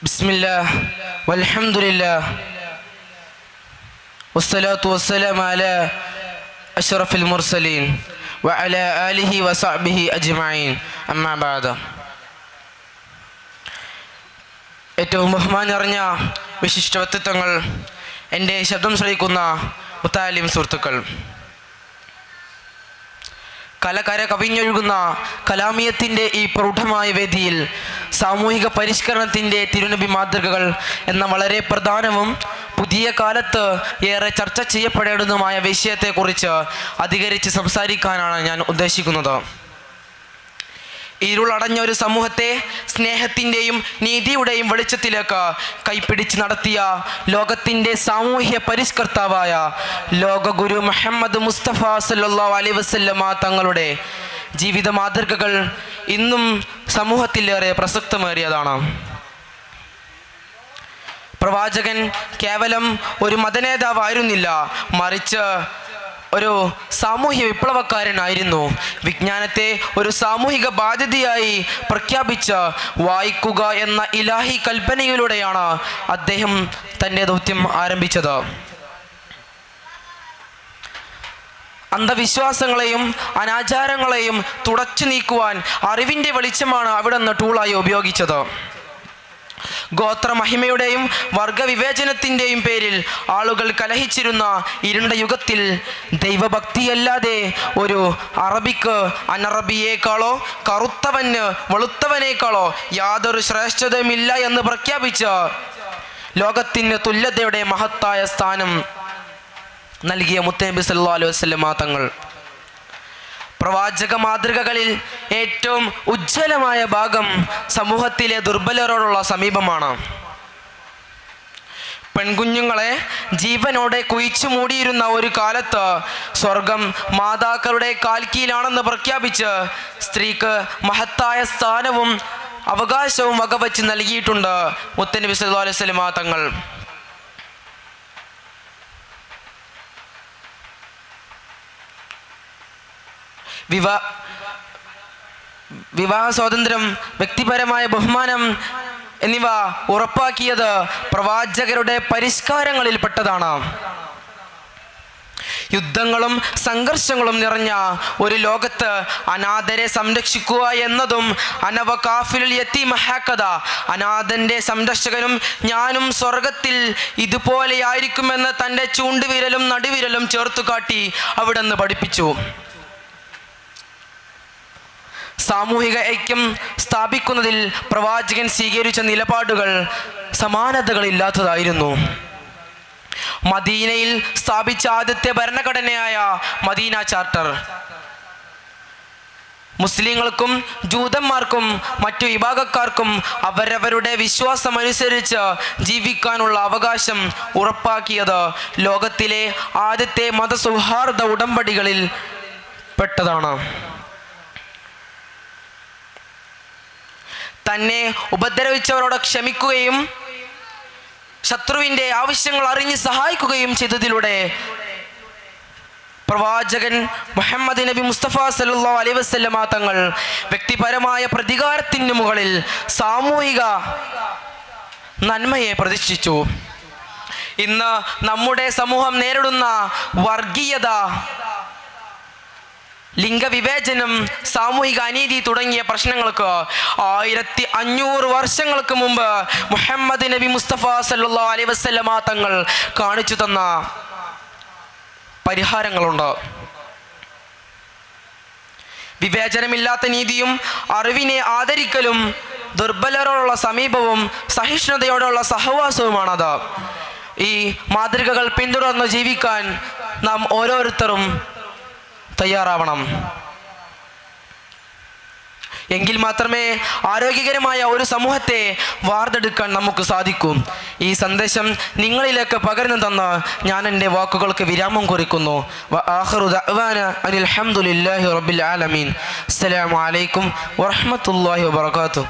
ബിസ്മില്ലാ വൽഹംദുലില്ലാ വസ്സലാത്തു വസ്സലാമു അലാ അഷ്റഫിൽ മുർസലീൻ വഅലാ ആലിഹി വസഹ്ബിഹി അജ്മഈൻ അമ്മാ ബഅദ്. ഏറ്റവും ബഹുമാനം നിറഞ്ഞ വിശിഷ്ട വ്യക്തിത്വങ്ങൾ, എൻ്റെ ശബ്ദം ശ്രവിക്കുന്ന മുത്താലിം സുഹൃത്തുക്കൾ, കര കവിഞ്ഞൊഴുകുന്ന കലാമിയത്തിൻ്റെ ഈ പ്രൗഢമായ വേദിയിൽ സാമൂഹിക പരിഷ്കരണത്തിൻ്റെ തിരുനബി മാതൃകകൾ എന്ന വളരെ പ്രധാനവും പുതിയ കാലത്ത് ഏറെ ചർച്ച ചെയ്യപ്പെടേണ്ടതുമായ വിഷയത്തെക്കുറിച്ച് അധികരിച്ച് സംസാരിക്കാനാണ് ഞാൻ ഉദ്ദേശിക്കുന്നത്. ഇരുളടഞ്ഞ ഒരു സമൂഹത്തെ സ്നേഹത്തിൻ്റെയും നീതിയുടെയും വെളിച്ചത്തിലേക്ക് കൈപ്പിടിച്ച് നടത്തിയ ലോകത്തിൻ്റെ സാമൂഹ്യ പരിഷ്കർത്താവായ ലോകഗുരു മുഹമ്മദ് മുസ്തഫ സല്ലല്ലാഹു അലൈഹി വസല്ലമ തങ്ങളുടെ ജീവിത മാതൃകകൾ ഇന്നും സമൂഹത്തിലേറെ പ്രസക്തമേറിയതാണ്. പ്രവാചകൻ കേവലം ഒരു മതനേതാവായിരുന്നില്ല, മറിച്ച് ഒരു സാമൂഹ്യ വിപ്ലവക്കാരനായിരുന്നു. വിജ്ഞാനത്തെ ഒരു സാമൂഹിക ബാധ്യതയായി പ്രഖ്യാപിച്ച് വായിക്കുക എന്ന ഇലാഹി കൽപ്പനയിലൂടെയാണ് അദ്ദേഹം തൻ്റെ ദൗത്യം ആരംഭിച്ചത്. അന്ധവിശ്വാസങ്ങളെയും അനാചാരങ്ങളെയും തുടച്ചു നീക്കുവാൻ അറിവിൻ്റെ വെളിച്ചമാണ് അവിടെ നിന്ന് ടൂളായി ഉപയോഗിച്ചത്. ഗോത്രമഹിമയുടെയും വർഗവിവേചനത്തിൻ്റെയും പേരിൽ ആളുകൾ കലഹിച്ചിരുന്ന ഇരുണ്ട യുഗത്തിൽ ദൈവഭക്തിയല്ലാതെ ഒരു അറബിക്ക് അനറബിയേക്കാളോ കറുത്തവന് വെളുത്തവനേക്കാളോ യാതൊരു ശ്രേഷ്ഠതയുമില്ല എന്ന് പ്രഖ്യാപിച്ച് ലോകത്തിന് തുല്യതയുടെ മഹത്തായ സ്ഥാനം നൽകിയ മുത്തനബി സല്ലല്ലാഹു അലൈഹി വസല്ലമ തങ്ങൾ. പ്രവാചക മാതൃകകളിൽ ഏറ്റവും ഉജ്ജ്വലമായ ഭാഗം സമൂഹത്തിലെ ദുർബലരോടുള്ള സമീപമാണ്. പെൺകുഞ്ഞുങ്ങളെ ജീവനോടെ കുഴിച്ചു മൂടിയിരുന്ന ഒരു കാലത്ത് സ്വർഗം മാതാക്കളുടെ കാൽക്കീഴിലാണെന്ന് പ്രഖ്യാപിച്ച് സ്ത്രീക്ക് മഹത്തായ സ്ഥാനവും അവകാശവും വകവച്ച് നൽകിയിട്ടുണ്ട് മുത്തനബി സല്ലല്ലാഹു അലൈഹി വസല്ലമ തങ്ങൾ. വിവാഹ സ്വാതന്ത്ര്യം, വ്യക്തിപരമായ ബഹുമാനം എന്നിവ ഉറപ്പാക്കിയത് പ്രവാചകരുടെ പരിഷ്കാരങ്ങളിൽപ്പെട്ടതാണ്. യുദ്ധങ്ങളും സംഘർഷങ്ങളും നിറഞ്ഞ ഒരു ലോകത്ത് അനാഥരെ സംരക്ഷിക്കുക എന്നതും അനാഥന്റെ സംരക്ഷകനും ഞാനും സ്വർഗത്തിൽ ഇതുപോലെയായിരിക്കുമെന്ന് തൻ്റെ ചൂണ്ടുവിരലും നടുവിരലും ചേർത്തു കാട്ടി അവിടുന്ന് പഠിപ്പിച്ചു. സാമൂഹിക ഐക്യം സ്ഥാപിക്കുന്നതിൽ പ്രവാചകൻ സ്വീകരിച്ച നിലപാടുകൾ സമാനതകളില്ലാത്തതായിരുന്നു. മദീനയിൽ സ്ഥാപിച്ച ആദ്യത്തെ ഭരണഘടനയായ മദീന ചാർട്ടർ മുസ്ലിങ്ങൾക്കും ജൂതന്മാർക്കും മറ്റു വിഭാഗക്കാർക്കും അവരവരുടെ വിശ്വാസമനുസരിച്ച് ജീവിക്കാനുള്ള അവകാശം ഉറപ്പാക്കിയത് ലോകത്തിലെ ആദ്യത്തെ മതസൗഹാർദ്ദ ഉടമ്പടികളിൽ പെട്ടതാണ്. തന്നെ ഉപദ്രവിച്ചവരോട് ക്ഷമിക്കുകയും ശത്രുവിൻ്റെ ആവശ്യങ്ങൾ അറിഞ്ഞ് സഹായിക്കുകയും ചെയ്തതിലൂടെ പ്രവാചകൻ മുഹമ്മദ് നബി മുസ്തഫ സല്ലല്ലാഹു അലൈഹി വസല്ലമ തങ്ങൾ വ്യക്തിപരമായ പ്രതികാരത്തിന് മുകളിൽ സാമൂഹിക നന്മയെ പ്രതിഷ്ഠിച്ചു. ഇന്ന് നമ്മുടെ സമൂഹം നേരിടുന്ന വർഗീയത, ലിംഗവിവേചനം, സാമൂഹിക അനീതി തുടങ്ങിയ പ്രശ്നങ്ങൾക്ക് 1500 വർഷങ്ങൾക്ക് മുമ്പ് മുഹമ്മദ് നബി മുസ്തഫ സല്ലല്ലാഹു അലൈഹി വസല്ലമ തങ്ങൾ കാണിച്ചു തന്ന പരിഹാരങ്ങളുണ്ട്. വിവേചനമില്ലാത്ത നീതിയും അറിവിനെ ആദരിക്കലും ദുർബലരോടുള്ള സമീപവും സഹിഷ്ണുതയോടുള്ള സഹവാസവുമാണത്. ഈ മാതൃകകൾ പിന്തുടർന്ന് ജീവിക്കാൻ നാം ഓരോരുത്തരും തയ്യാറാവണം. എങ്കിൽ മാത്രമേ ആരോഗ്യകരമായ ഒരു സമൂഹത്തെ വാർത്തെടുക്കാൻ നമുക്ക് സാധിക്കൂ. ഈ സന്ദേശം നിങ്ങളിലേക്ക് പകർന്നു തന്ന് ഞാൻ എൻ്റെ വാക്കുകൾക്ക് വിരാമം കുറിക്കുന്നു. വആഖിറു ദഅ്വാന അനിൽ ഹംദുലില്ലാഹി റബ്ബിൽ ആലമീൻ. അസ്സലാമു അലൈക്കും വറഹ്മത്തുള്ളാഹി വബറകാതുഹു.